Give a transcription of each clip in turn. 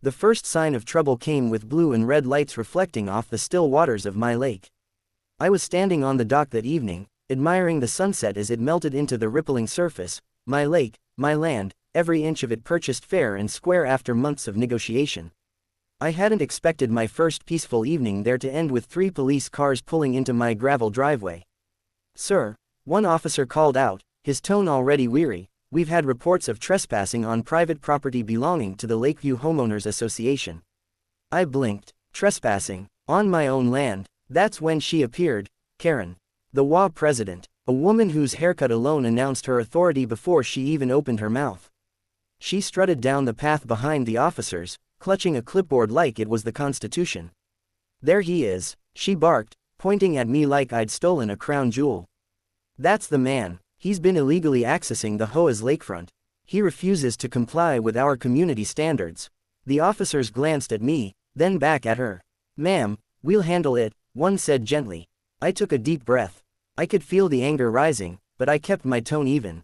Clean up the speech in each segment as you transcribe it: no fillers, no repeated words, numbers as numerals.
The first sign of trouble came with blue and red lights reflecting off the still waters of my lake. I was standing on the dock that evening, admiring the sunset as it melted into the rippling surface. My lake, my land, every inch of it purchased fair and square after months of negotiation. I hadn't expected my first peaceful evening there to end with 3 police cars pulling into my gravel driveway. "Sir," one officer called out, his tone already weary, "we've had reports of trespassing on private property belonging to the Lakeview Homeowners Association." I blinked. Trespassing? On my own land? That's when she appeared, Karen. The HOA president, a woman whose haircut alone announced her authority before she even opened her mouth. She strutted down the path behind the officers, clutching a clipboard like it was the Constitution. "There he is," she barked, pointing at me like I'd stolen a crown jewel. "That's the man. He's been illegally accessing the HOA's lakefront. He refuses to comply with our community standards." The officers glanced at me, then back at her. "Ma'am, we'll handle it," one said gently. I took a deep breath. I could feel the anger rising, but I kept my tone even.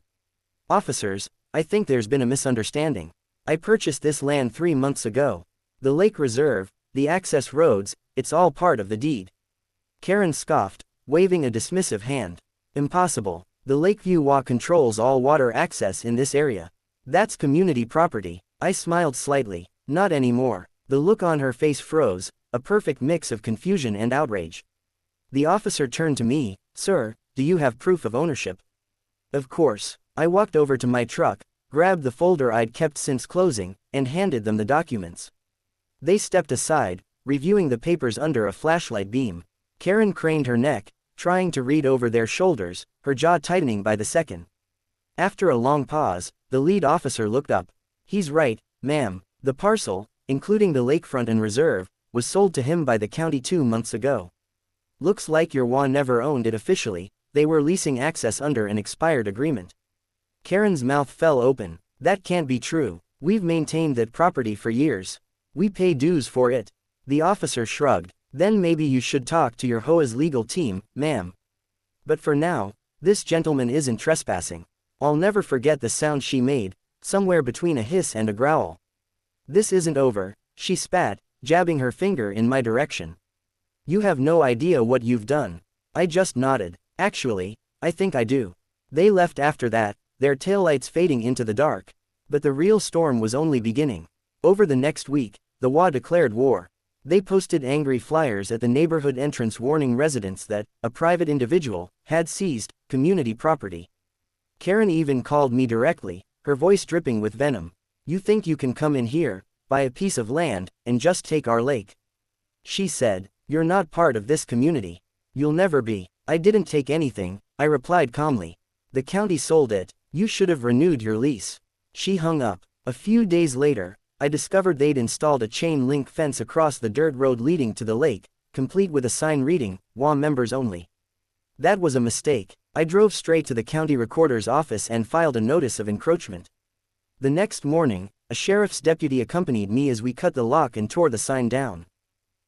"Officers, I think there's been a misunderstanding. I purchased this land 3 months ago. The lake reserve, the access roads, it's all part of the deed." Karen scoffed, waving a dismissive hand. "Impossible. The Lakeview HOA controls all water access in this area. That's community property." I smiled slightly. "Not anymore." The look on her face froze, a perfect mix of confusion and outrage. The officer turned to me. "Sir, do you have proof of ownership?" "Of course." I walked over to my truck, grabbed the folder I'd kept since closing, and handed them the documents. They stepped aside, reviewing the papers under a flashlight beam. Karen craned her neck, trying to read over their shoulders, her jaw tightening by the second. After a long pause, the lead officer looked up. "He's right, ma'am. The parcel, including the lakefront and reserve, was sold to him by the county 2 months ago. Looks like your HOA never owned it officially, they were leasing access under an expired agreement." Karen's mouth fell open. "That can't be true. We've maintained that property for years. We pay dues for it." The officer shrugged. "Then maybe you should talk to your HOA's legal team, ma'am. But for now, this gentleman isn't trespassing." I'll never forget the sound she made, somewhere between a hiss and a growl. "This isn't over," she spat, jabbing her finger in my direction. "You have no idea what you've done." I just nodded. "Actually, I think I do." They left after that, their taillights fading into the dark. But the real storm was only beginning. Over the next week, the HOA declared war. They posted angry flyers at the neighborhood entrance warning residents that a private individual had seized community property. Karen even called me directly, her voice dripping with venom. "You think you can come in here, buy a piece of land, and just take our lake?" she said. "You're not part of this community. You'll never be." "I didn't take anything," I replied calmly. "The county sold it. You should have renewed your lease." She hung up. A few days later, I discovered they'd installed a chain-link fence across the dirt road leading to the lake, complete with a sign reading, "HOA members only." That was a mistake. I drove straight to the county recorder's office and filed a notice of encroachment. The next morning, a sheriff's deputy accompanied me as we cut the lock and tore the sign down.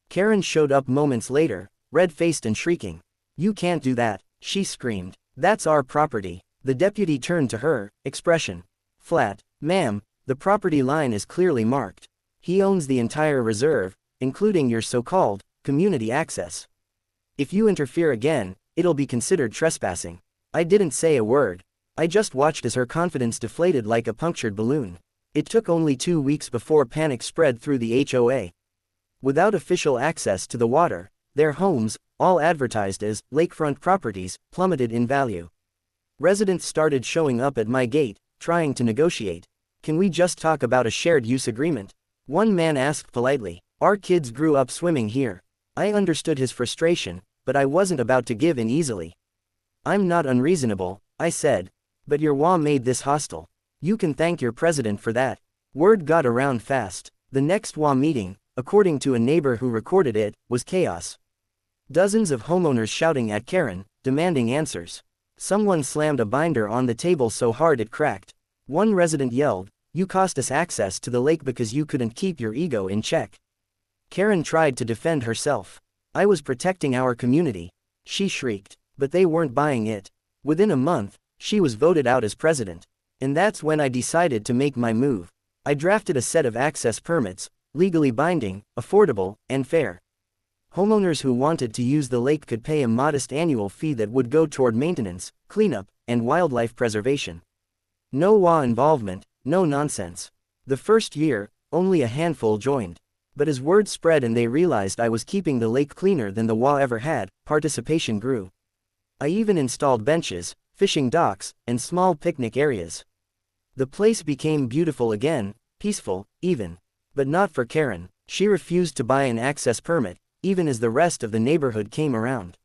Karen showed up moments later, red-faced and shrieking. "You can't do that," she screamed. "That's our property." The deputy turned to her, expression flat. "Ma'am, the property line is clearly marked. He owns the entire reserve, including your so-called community access. If you interfere again, it'll be considered trespassing." I didn't say a word. I just watched as her confidence deflated like a punctured balloon. It took only 2 weeks before panic spread through the HOA. Without official access to the water, their homes, all advertised as lakefront properties, plummeted in value. Residents started showing up at my gate, trying to negotiate. "Can we just talk about a shared use agreement?" one man asked politely. "Our kids grew up swimming here." I understood his frustration, but I wasn't about to give in easily. "I'm not unreasonable," I said. "But your HOA made this hostile. You can thank your president for that." Word got around fast. The next HOA meeting, according to a neighbor who recorded it, was chaos. Dozens of homeowners shouting at Karen, demanding answers. Someone slammed a binder on the table so hard it cracked. One resident yelled, "You cost us access to the lake because you couldn't keep your ego in check." Karen tried to defend herself. "I was protecting our community," she shrieked. But they weren't buying it. Within a month, she was voted out as president. And that's when I decided to make my move. I drafted a set of access permits, legally binding, affordable, and fair. Homeowners who wanted to use the lake could pay a modest annual fee that would go toward maintenance, cleanup, and wildlife preservation. No HOA involvement, no nonsense. The first year, only a handful joined. But as word spread and they realized I was keeping the lake cleaner than the HOA ever had, participation grew. I even installed benches, fishing docks, and small picnic areas. The place became beautiful again, peaceful, even. But not for Karen. She refused to buy an access permit, even as the rest of the neighborhood came around.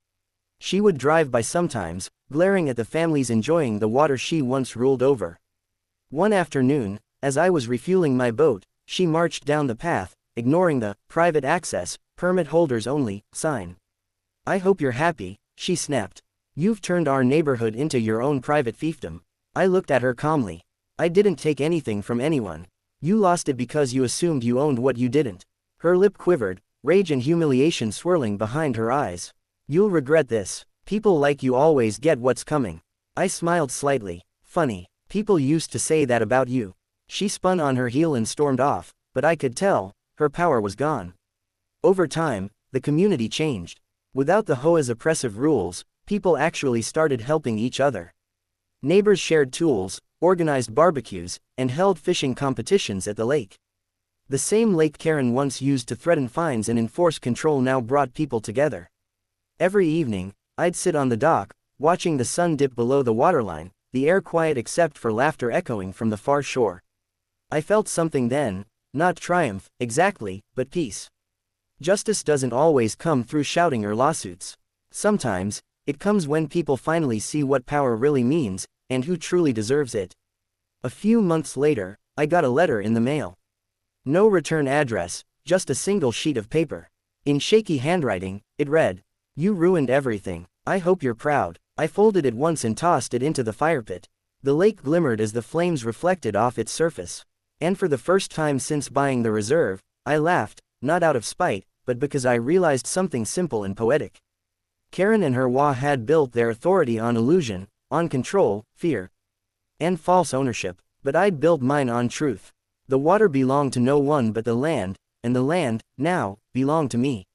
She would drive by sometimes, glaring at the families enjoying the water she once ruled over. One afternoon, as I was refueling my boat, she marched down the path, ignoring the private access, permit holders only sign. "I hope you're happy," she snapped. "You've turned our neighborhood into your own private fiefdom." I looked at her calmly. "I didn't take anything from anyone. You lost it because you assumed you owned what you didn't." Her lip quivered, rage and humiliation swirling behind her eyes. "You'll regret this. People like you always get what's coming." I smiled slightly. "Funny. People used to say that about you." She spun on her heel and stormed off, but I could tell, her power was gone. Over time, the community changed. Without the HOA's oppressive rules, people actually started helping each other. Neighbors shared tools, organized barbecues, and held fishing competitions at the lake. The same lake Karen once used to threaten fines and enforce control now brought people together. Every evening, I'd sit on the dock, watching the sun dip below the waterline, the air quiet except for laughter echoing from the far shore. I felt something then, not triumph, exactly, but peace. Justice doesn't always come through shouting or lawsuits. Sometimes, it comes when people finally see what power really means, and who truly deserves it. A few months later, I got a letter in the mail. No return address, just a single sheet of paper. In shaky handwriting, it read, "You ruined everything. I hope you're proud." I folded it once and tossed it into the fire pit. The lake glimmered as the flames reflected off its surface. And for the first time since buying the reserve, I laughed, not out of spite, but because I realized something simple and poetic. Karen and her HOA had built their authority on illusion, on control, fear, and false ownership, but I'd built mine on truth. The water belonged to no one but the land, and the land, now, belonged to me.